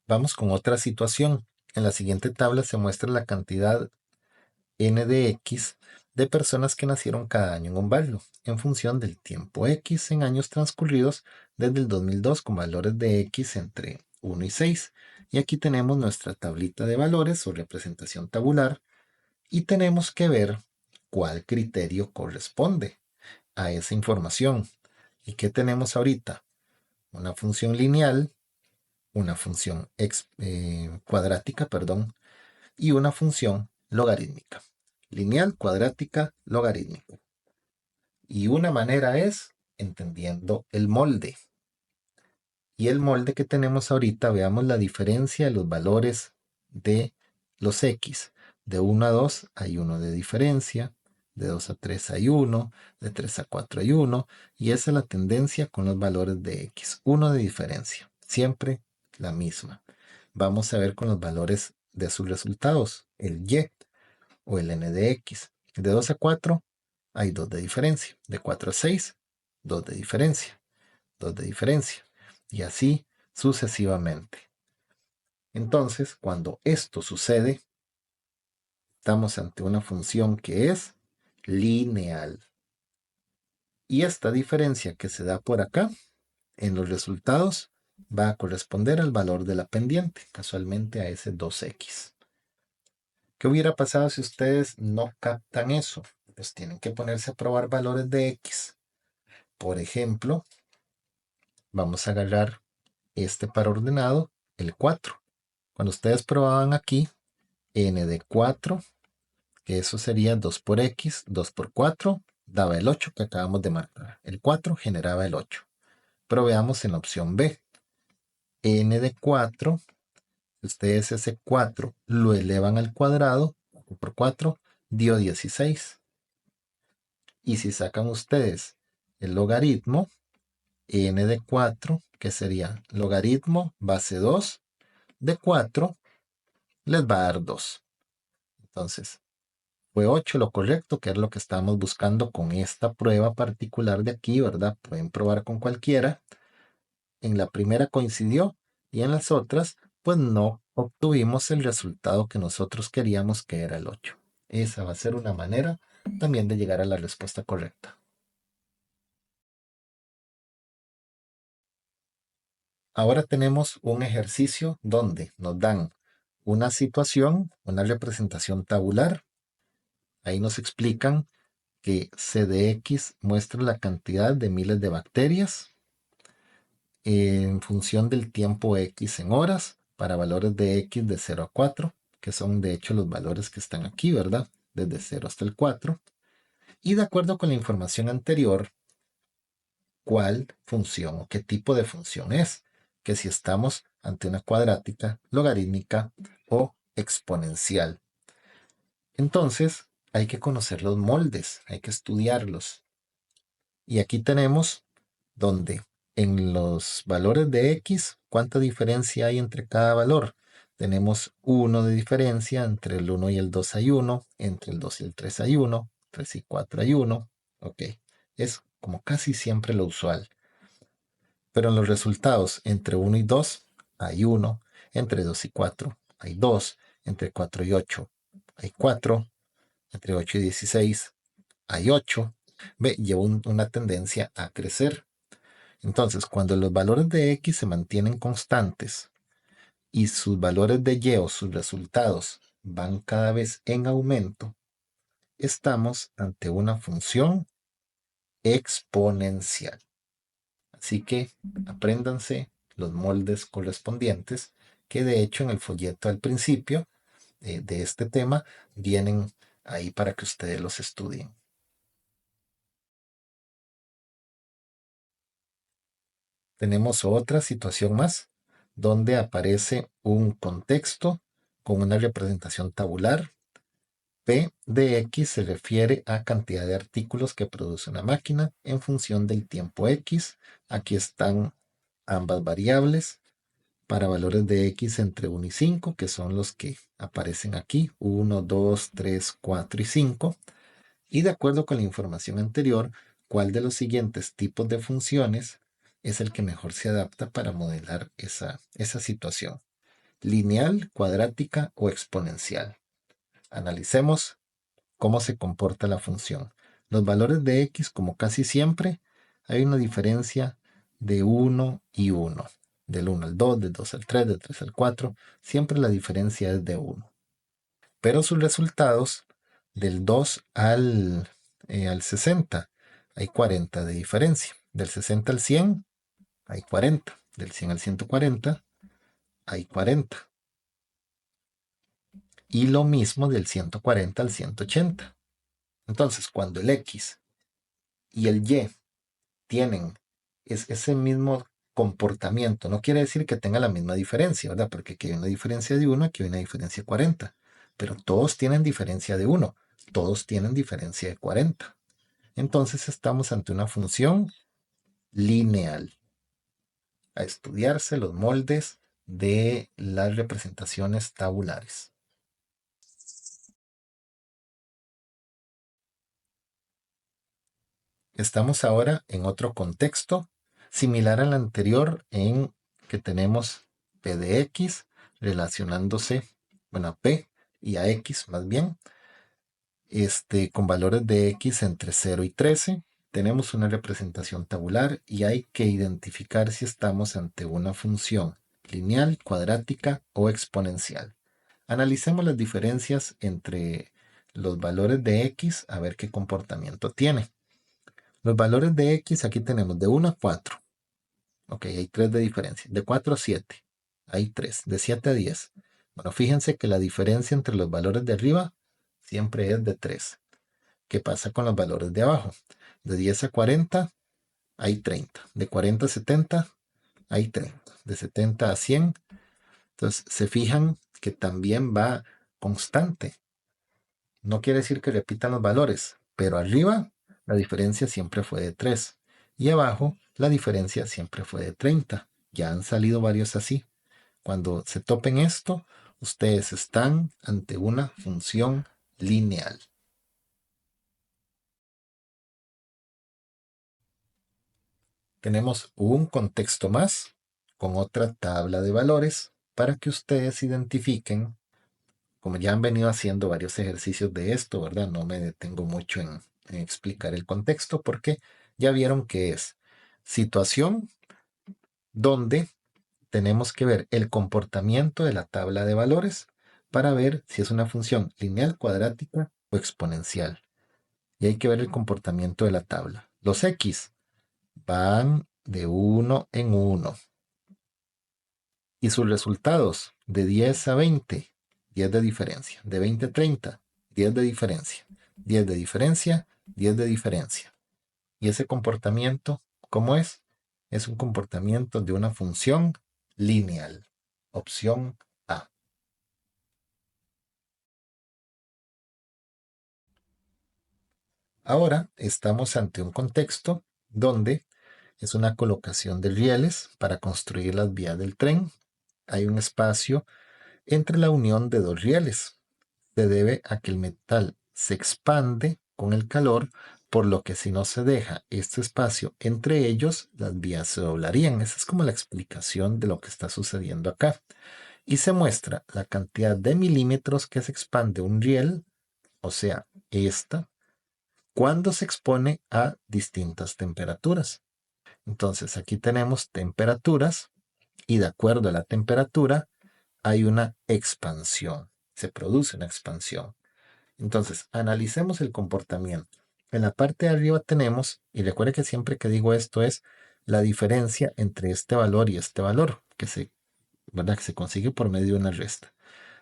Vamos con otra situación. En la siguiente tabla se muestra la cantidad n de x de personas que nacieron cada año en un barrio, en función del tiempo x en años transcurridos desde el 2002 con valores de x entre 1 y 6. Y aquí tenemos nuestra tablita de valores o representación tabular y tenemos que ver cuál criterio corresponde a esa información. ¿Y qué tenemos ahorita? Una función lineal, una función cuadrática, y una función logarítmica. Lineal, cuadrática, logarítmica. Y una manera es entendiendo el molde. Y el molde que tenemos ahorita, veamos la diferencia de los valores de los x. De 1 a 2 hay 1 de diferencia, de 2 a 3 hay 1, de 3 a 4 hay 1, y esa es la tendencia con los valores de x. 1 de diferencia, siempre la misma. Vamos a ver con los valores de sus resultados, el y o el n de x. De 2 a 4 hay 2 de diferencia, de 4 a 6, 2 de diferencia, 2 de diferencia, y así sucesivamente. Entonces, cuando esto sucede, estamos ante una función que es lineal. Y esta diferencia que se da por acá, en los resultados, va a corresponder al valor de la pendiente, casualmente a ese 2x. ¿Qué hubiera pasado si ustedes no captan eso? Pues tienen que ponerse a probar valores de x. Por ejemplo, vamos a agarrar este par ordenado, el 4. Cuando ustedes probaban aquí, n de 4, que eso sería 2 por x, 2 por 4, daba el 8 que acabamos de marcar. El 4 generaba el 8. Pero veamos en la opción B. N de 4, ustedes ese 4 lo elevan al cuadrado, 4 por 4, dio 16. Y si sacan ustedes el logaritmo, n de 4, que sería logaritmo base 2 de 4, les va a dar 2. Entonces, fue 8 lo correcto, que es lo que estamos buscando con esta prueba particular de aquí, ¿verdad? Pueden probar con cualquiera. En la primera coincidió y en las otras, pues no obtuvimos el resultado que nosotros queríamos, que era el 8. Esa va a ser una manera también de llegar a la respuesta correcta. Ahora tenemos un ejercicio donde nos dan una situación, una representación tabular. Ahí nos explican que C de X muestra la cantidad de miles de bacterias en función del tiempo X en horas para valores de X de 0 a 4, que son de hecho los valores que están aquí, ¿verdad? Desde 0 hasta el 4. Y de acuerdo con la información anterior, ¿cuál función o qué tipo de función es? Que si estamos ante una cuadrática, logarítmica o exponencial. Entonces, hay que conocer los moldes, hay que estudiarlos. Y aquí tenemos donde en los valores de x, ¿cuánta diferencia hay entre cada valor? Tenemos 1 de diferencia, entre el 1 y el 2 hay 1, entre el 2 y el 3 hay 1, 3 y 4 hay 1. Ok, es como casi siempre lo usual. Pero en los resultados, entre 1 y 2 hay 1, entre 2 y 4 hay 2, entre 4 y 8 hay 4, entre 8 y 16 hay 8. Ve, lleva una tendencia a crecer. Entonces, cuando los valores de x se mantienen constantes y sus valores de y o sus resultados van cada vez en aumento, estamos ante una función exponencial. Así que apréndanse los moldes correspondientes, que de hecho en el folleto al principio de este tema vienen ahí para que ustedes los estudien. Tenemos otra situación más, donde aparece un contexto con una representación tabular. P de X se refiere a cantidad de artículos que produce una máquina en función del tiempo X. Aquí están ambas variables para valores de X entre 1 y 5, que son los que aparecen aquí, 1, 2, 3, 4 y 5. Y de acuerdo con la información anterior, ¿cuál de los siguientes tipos de funciones es el que mejor se adapta para modelar esa situación? lineal, cuadrática o exponencial. Analicemos cómo se comporta la función. Los valores de x, como casi siempre, hay una diferencia de 1 y 1. Del 1 al 2, del 2 al 3, del 3 al 4, siempre la diferencia es de 1. Pero sus resultados, del 2 al 60, hay 40 de diferencia. Del 60 al 100, hay 40. Del 100 al 140, hay 40. Y lo mismo del 140 al 180. Entonces, cuando el x y el y tienen ese mismo comportamiento, no quiere decir que tenga la misma diferencia, ¿verdad? Porque aquí hay una diferencia de 1, aquí hay una diferencia de 40. Pero todos tienen diferencia de 1, todos tienen diferencia de 40. Entonces estamos ante una función lineal. A estudiarse los moldes de las representaciones tabulares. Estamos ahora en otro contexto similar al anterior en que tenemos P de X relacionándose, bueno, a P y a X más bien, con valores de X entre 0 y 13. Tenemos una representación tabular y hay que identificar si estamos ante una función lineal, cuadrática o exponencial. Analicemos las diferencias entre los valores de X a ver qué comportamiento tiene. Los valores de X aquí tenemos de 1 a 4. Ok, hay 3 de diferencia. De 4 a 7. Hay 3. De 7 a 10. Bueno, fíjense que la diferencia entre los valores de arriba siempre es de 3. ¿Qué pasa con los valores de abajo? De 10 a 40 hay 30. De 40 a 70 hay 30. De 70 a 100. Entonces, se fijan que también va constante. No quiere decir que repitan los valores, pero arriba la diferencia siempre fue de 3 y abajo la diferencia siempre fue de 30. Ya han salido varios así. Cuando se topen esto, ustedes están ante una función lineal. Tenemos un contexto más con otra tabla de valores para que ustedes identifiquen, como ya han venido haciendo varios ejercicios de esto, ¿verdad? No me detengo mucho en explicar el contexto porque ya vieron que es situación donde tenemos que ver el comportamiento de la tabla de valores para ver si es una función lineal, cuadrática o exponencial. Y hay que ver el comportamiento de la tabla. Los x van de 1 en 1. Y sus resultados de 10 a 20, 10 de diferencia. De 20 a 30, 10 de diferencia. 10 de diferencia, 10 de diferencia. Y ese comportamiento, ¿cómo es? Es un comportamiento de una función lineal. Opción A. Ahora estamos ante un contexto donde es una colocación de rieles para construir las vías del tren. Hay un espacio entre la unión de dos rieles. Se debe a que el metal se expande con el calor, por lo que si no se deja este espacio entre ellos, las vías se doblarían. Esa es como la explicación de lo que está sucediendo acá. Y se muestra la cantidad de milímetros que se expande un riel, o sea, esta, cuando se expone a distintas temperaturas. Entonces aquí tenemos temperaturas y de acuerdo a la temperatura hay una expansión, se produce una expansión. Entonces, analicemos el comportamiento. En la parte de arriba tenemos, y recuerde que siempre que digo esto es la diferencia entre este valor y este valor, ¿verdad? Que se consigue por medio de una resta.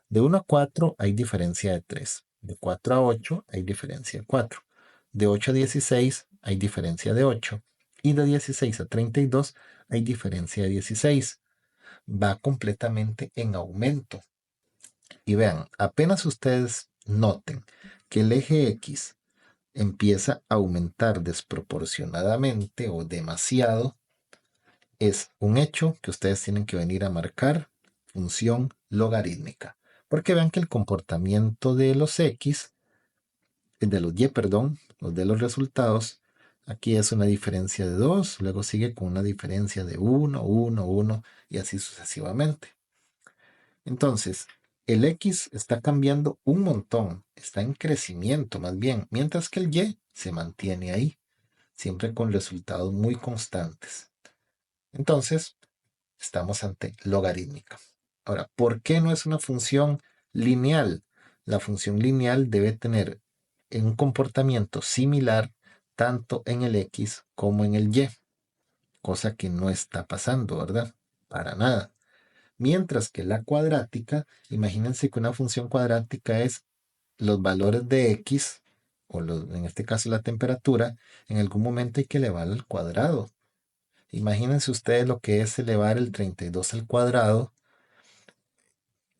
De 1 a 4 hay diferencia de 3. De 4 a 8 hay diferencia de 4. De 8 a 16 hay diferencia de 8. Y de 16 a 32 hay diferencia de 16. Va completamente en aumento. Y vean, apenas ustedes noten que el eje X empieza a aumentar desproporcionadamente o demasiado, es un hecho que ustedes tienen que venir a marcar función logarítmica. Porque vean que el comportamiento de los X, de los Y, perdón, los de los resultados, aquí es una diferencia de 2, luego sigue con una diferencia de 1, 1, 1 y así sucesivamente. Entonces, el X está cambiando un montón, está en crecimiento más bien, mientras que el Y se mantiene ahí, siempre con resultados muy constantes. Entonces, estamos ante logarítmica. Ahora, ¿por qué no es una función lineal? La función lineal debe tener un comportamiento similar tanto en el X como en el Y, cosa que no está pasando, ¿verdad? Para nada. Mientras que la cuadrática, imagínense que una función cuadrática es los valores de X, en este caso la temperatura, en algún momento hay que elevar al cuadrado. Imagínense ustedes lo que es elevar el 32 al cuadrado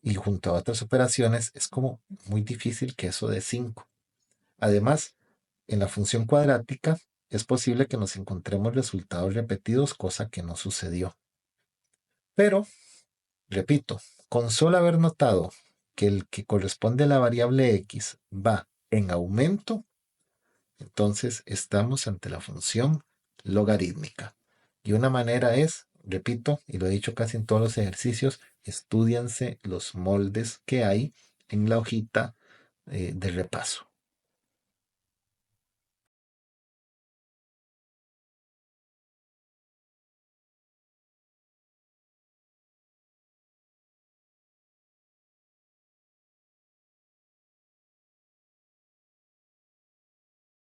y junto a otras operaciones es como muy difícil que eso dé 5. Además, en la función cuadrática es posible que nos encontremos resultados repetidos, cosa que no sucedió. Pero, repito, con solo haber notado que el que corresponde a la variable x va en aumento, entonces estamos ante la función logarítmica. Y una manera es, repito, y lo he dicho casi en todos los ejercicios, estudianse los moldes que hay en la hojita de repaso.